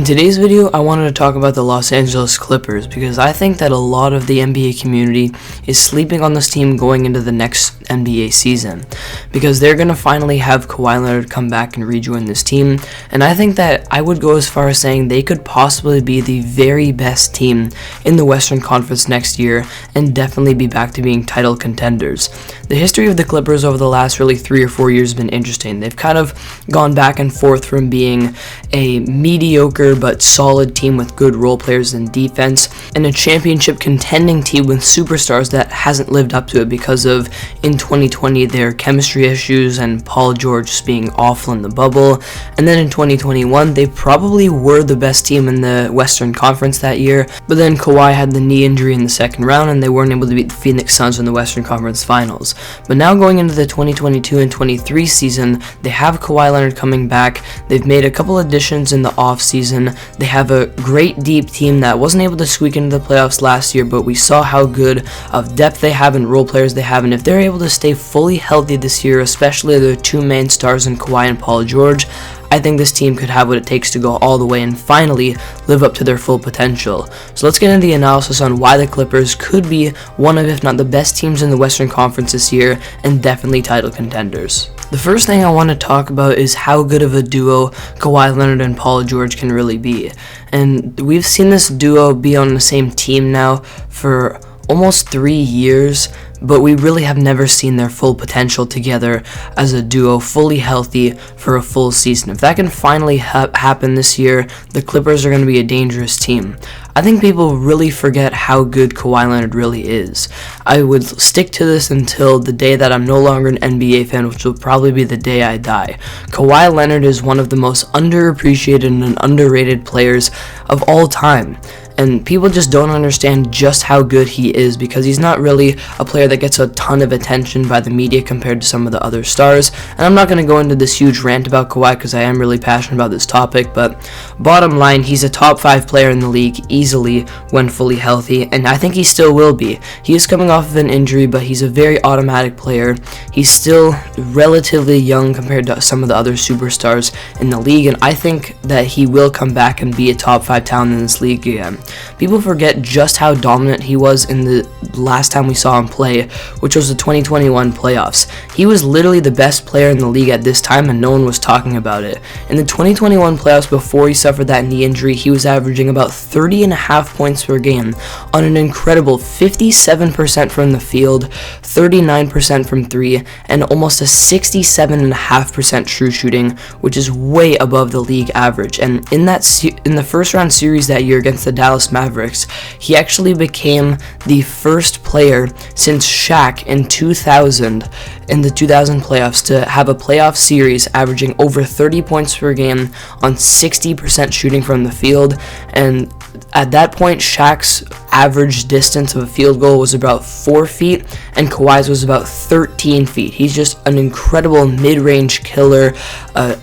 In today's video, I wanted to talk about the Los Angeles Clippers because I think that a lot of the NBA community is sleeping on this team going into the next NBA season because they're going to finally have Kawhi Leonard come back and rejoin this team, and I think that I would go as far as saying they could possibly be the very best team in the Western Conference next year and definitely be back to being title contenders. The history of the Clippers over the last really 3 or 4 years has been interesting. They've kind of gone back and forth from being a mediocre but solid team with good role players and defense, and a championship contending team with superstars that hasn't lived up to it because of, in 2020, their chemistry issues and Paul George just being awful in the bubble. And then in 2021, they probably were the best team in the Western Conference that year, but then Kawhi had the knee injury in the second round and they weren't able to beat the Phoenix Suns in the Western Conference Finals. But now going into the 2022 and 23 season, they have Kawhi Leonard coming back. They've made a couple additions in the offseason. They have a great deep team that wasn't able to squeak into the playoffs last year, but we saw how good of depth they have and role players they have, and if they're able to stay fully healthy this year, especially their two main stars in Kawhi and Paul George, I think this team could have what it takes to go all the way and finally live up to their full potential. So let's get into the analysis on why the Clippers could be one of, if not the best teams in the Western Conference this year, and definitely title contenders. The first thing I want to talk about is how good of a duo Kawhi Leonard and Paul George can really be. And we've seen this duo be on the same team now for almost 3 years, but we really have never seen their full potential together as a duo, fully healthy for a full season. If that can finally happen this year, the Clippers are going to be a dangerous team. I think people really forget how good Kawhi Leonard really is. I would stick to this until the day that I'm no longer an NBA fan, which will probably be the day I die. Kawhi Leonard is one of the most underappreciated and underrated players of all time. And people just don't understand just how good he is because he's not really a player that gets a ton of attention by the media compared to some of the other stars. And I'm not going to go into this huge rant about Kawhi because I am really passionate about this topic, but bottom line, he's a top 5 player in the league easily when fully healthy, and I think he still will be. He is coming off of an injury, but he's a very automatic player. He's still relatively young compared to some of the other superstars in the league, and I think that he will come back and be a top 5 talent in this league again. People forget just how dominant he was in the last time we saw him play, which was the 2021 playoffs. He was literally the best player in the league at this time, and no one was talking about it. In the 2021 playoffs, before he suffered that knee injury, he was averaging about 30.5 points per game on an incredible 57% from the field, 39% from 3, and almost a 67.5% true shooting, which is way above the league average. And in the first round series that year against the Dallas Mavericks, he actually became the first player since Shaq in 2000 in the 2000 playoffs to have a playoff series averaging over 30 points per game on 60% shooting from the field. And at that point, Shaq's average distance of a field goal was about 4 feet, and Kawhi's was about 13 feet. He's just an incredible mid-range killer,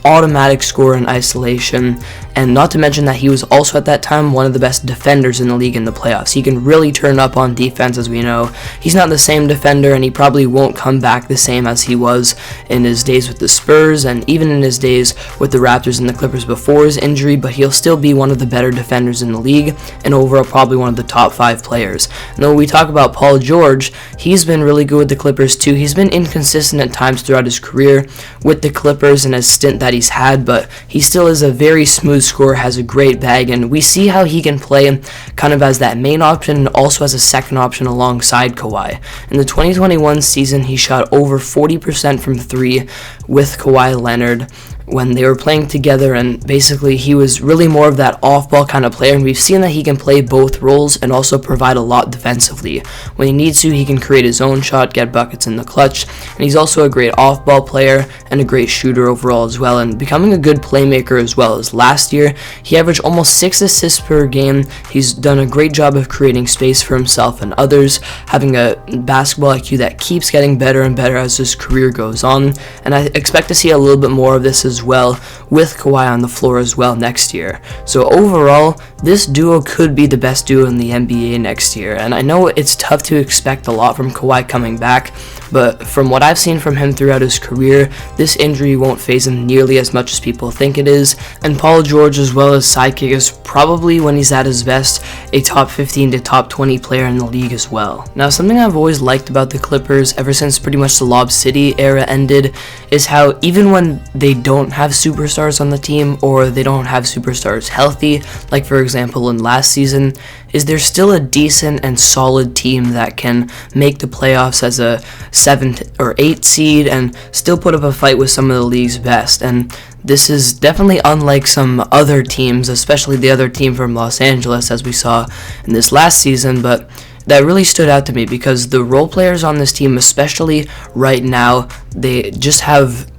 automatic scorer in isolation, and not to mention that he was also at that time one of the best defenders in the league in the playoffs. He can really turn up on defense, as we know. He's not the same defender, and he probably won't come back the same as he was in his days with the Spurs, and even in his days with the Raptors and the Clippers before his injury, but he'll still be one of the better defenders in the league, and overall probably one of the top 5 players. And when we talk about Paul George, he's been really good with the Clippers too. He's been inconsistent at times throughout his career with the Clippers and his stint that he's had, but he still is a very smooth scorer, has a great bag, and we see how he can play kind of as that main option and also as a second option alongside Kawhi. In the 2021 season, he shot over 40% from 3 with Kawhi Leonard when they were playing together, and basically he was really more of that off-ball kind of player, and we've seen that he can play both roles and also provide a lot defensively. When he needs to, he can create his own shot, get buckets in the clutch, and he's also a great off-ball player and a great shooter overall as well, and becoming a good playmaker as well. As last year, he averaged almost 6 assists per game. He's done a great job of creating space for himself and others, having a basketball IQ that keeps getting better and better as his career goes on, and I expect to see a little bit more of this as as well, with Kawhi on the floor as well next year. So overall, this duo could be the best duo in the NBA next year, and I know it's tough to expect a lot from Kawhi coming back, but from what I've seen from him throughout his career, this injury won't faze him nearly as much as people think it is, and Paul George as well as sidekick is probably, when he's at his best, a top 15 to top 20 player in the league as well. Now, something I've always liked about the Clippers ever since pretty much the Lob City era ended is how even when they don't have superstars on the team, or they don't have superstars healthy, like for example in last season, is there still a decent and solid team that can make the playoffs as a 7 or 8 seed and still put up a fight with some of the league's best. And this is definitely unlike some other teams, especially the other team from Los Angeles as we saw in this last season, but that really stood out to me because the role players on this team, especially right now, they just have,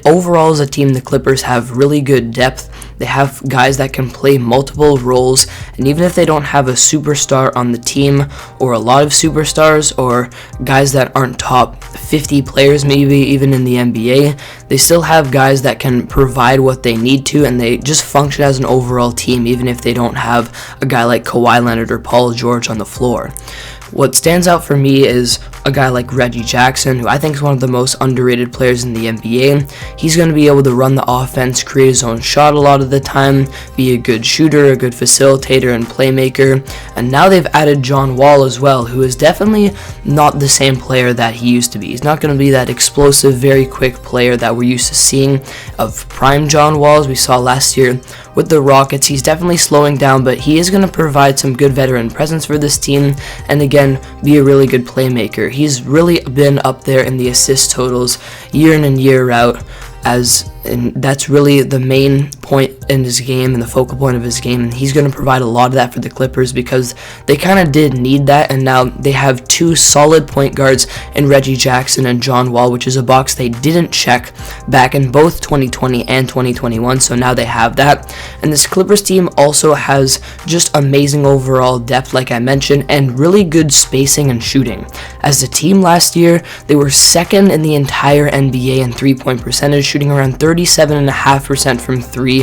overall as a team, the Clippers have really good depth. They have guys that can play multiple roles, and even if they don't have a superstar on the team, or a lot of superstars, or guys that aren't top 50 players maybe even in the NBA, they still have guys that can provide what they need to, and they just function as an overall team even if they don't have a guy like Kawhi Leonard or Paul George on the floor. What stands out for me is a guy like Reggie Jackson, who I think is one of the most underrated players in the NBA. He's going to be able to run the offense, create his own shot a lot of the time, be a good shooter, a good facilitator and playmaker. And now they've added John Wall as well, who is definitely not the same player that he used to be. He's not going to be that explosive, very quick player that we're used to seeing of prime John Wall, as we saw last year with the Rockets. He's definitely slowing down, but he is going to provide some good veteran presence for this team, and again, be a really good playmaker. He's really been up there in the assist totals year in and year out, and that's really the main point in his game and the focal point of his game, and he's going to provide a lot of that for the Clippers because they kind of did need that, and now they have two solid point guards in Reggie Jackson and John Wall, which is a box they didn't check back in both 2020 and 2021, so now they have that. And this Clippers team also has just amazing overall depth, like I mentioned, and really good spacing and shooting. As a team last year, they were second in the entire NBA in three-point percentage, shooting around 37.5% from three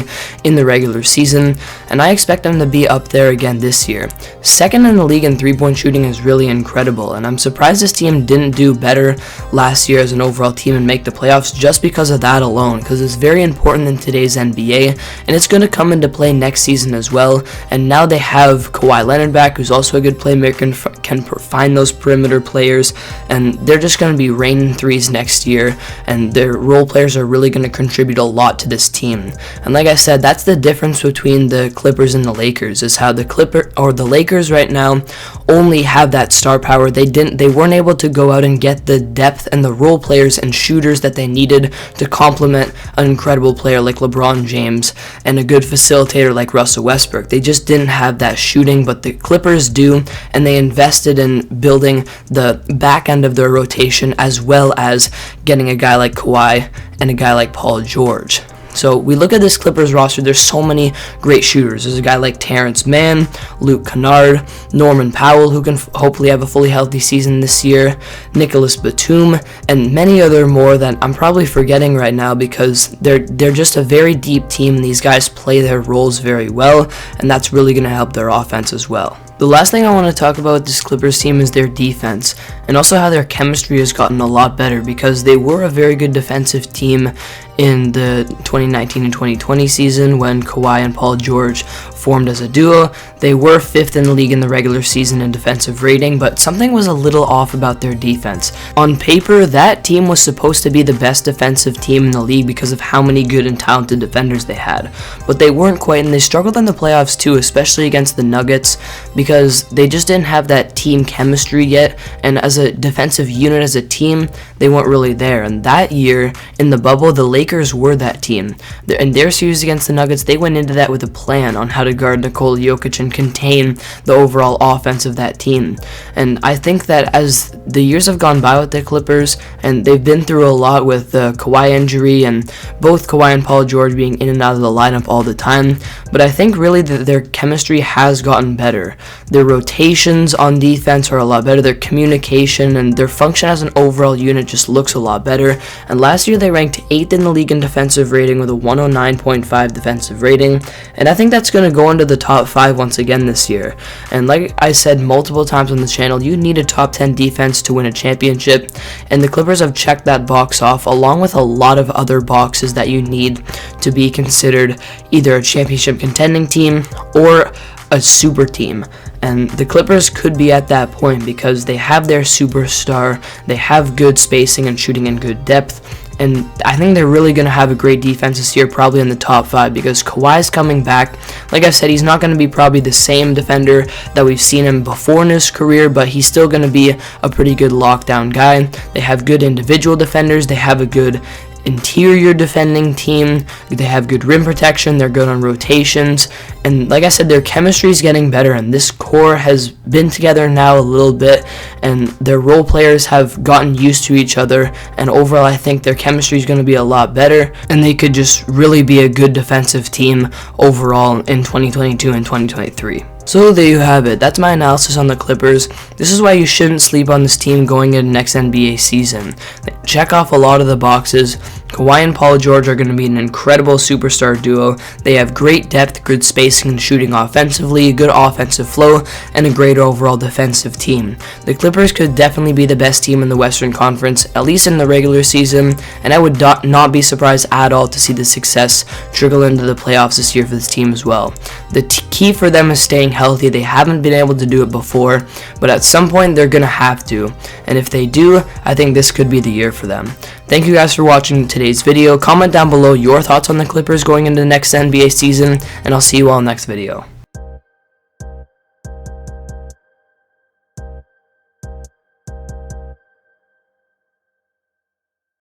in the regular season, and I expect them to be up there again this year. Second in the league in three-point shooting is really incredible, and I'm surprised this team didn't do better last year as an overall team and make the playoffs just because of that alone, because it's very important in today's NBA, and it's going to come into play next season as well. And now they have Kawhi Leonard back, who's also a good playmaker and can find those perimeter players, and they're just going to be raining threes next year, and their role players are really going to contribute a lot to this team. And like I said, that's the difference between the Clippers and the Lakers, is how the Lakers right now only have that star power. They weren't able to go out and get the depth and the role players and shooters that they needed to complement an incredible player like LeBron James and a good facilitator like Russell Westbrook. They just didn't have that shooting, but the Clippers do, and they invested in building the back end of their rotation as well as getting a guy like Kawhi and a guy like Paul George. So we look at this Clippers roster, there's so many great shooters. There's a guy like Terrence Mann, Luke Kennard, Norman Powell, who can hopefully have a fully healthy season this year, Nicholas Batum, and many other more that I'm probably forgetting right now because they're just a very deep team, and these guys play their roles very well, and that's really going to help their offense as well. The last thing I want to talk about with this Clippers team is their defense, and also how their chemistry has gotten a lot better, because they were a very good defensive team in the 2019 and 2020 season when Kawhi and Paul George formed as a duo. They were 5th in the league in the regular season in defensive rating, but something was a little off about their defense. On paper, that team was supposed to be the best defensive team in the league because of how many good and talented defenders they had, but they weren't quite, and they struggled in the playoffs too, especially against the Nuggets, because they just didn't have that team chemistry yet, and as a defensive unit, as a team, they weren't really there. And that year in the bubble, the Lakers were that team. In their series against the Nuggets, they went into that with a plan on how to guard Nikola Jokic and contain the overall offense of that team. And I think that as the years have gone by with the Clippers, and they've been through a lot with the Kawhi injury and both Kawhi and Paul George being in and out of the lineup all the time, but I think really that their chemistry has gotten better. Their rotations on defense are a lot better. Their communication and their function as an overall unit just looks a lot better. And last year they ranked 8th in the league in defensive rating with a 109.5 defensive rating, and I think that's going to go into the top 5 once again this year. And like I said multiple times on the channel, you need a top 10 defense to win a championship, and the Clippers have checked that box off along with a lot of other boxes that you need to be considered either a championship contending team or a super team. And the Clippers could be at that point because they have their superstar, they have good spacing and shooting and good depth, and I think they're really going to have a great defense this year, probably in the top 5, because Kawhi's coming back. Like I've said, he's not going to be probably the same defender that we've seen him before in his career, but he's still going to be a pretty good lockdown guy. They have good individual defenders, they have a good interior defending team, they have good rim protection, they're good on rotations, and like I said, their chemistry is getting better, and this core has been together now a little bit, and their role players have gotten used to each other, and overall I think their chemistry is going to be a lot better, and they could just really be a good defensive team overall in 2022 and 2023. So there you have it. That's my analysis on the Clippers. This is why you shouldn't sleep on this team going into next NBA season. They check off a lot of the boxes. Kawhi and Paul George are going to be an incredible superstar duo. They have great depth, good spacing and shooting offensively, good offensive flow, and a great overall defensive team. The Clippers could definitely be the best team in the Western Conference, at least in the regular season, and I would not be surprised at all to see the success trickle into the playoffs this year for this team as well. The key for them is staying healthy. They haven't been able to do it before, but at some point they're going to have to, and if they do, I think this could be the year for them. Thank you guys for watching today's video. Comment down below your thoughts on the Clippers going into the next NBA season, and I'll see you all next video.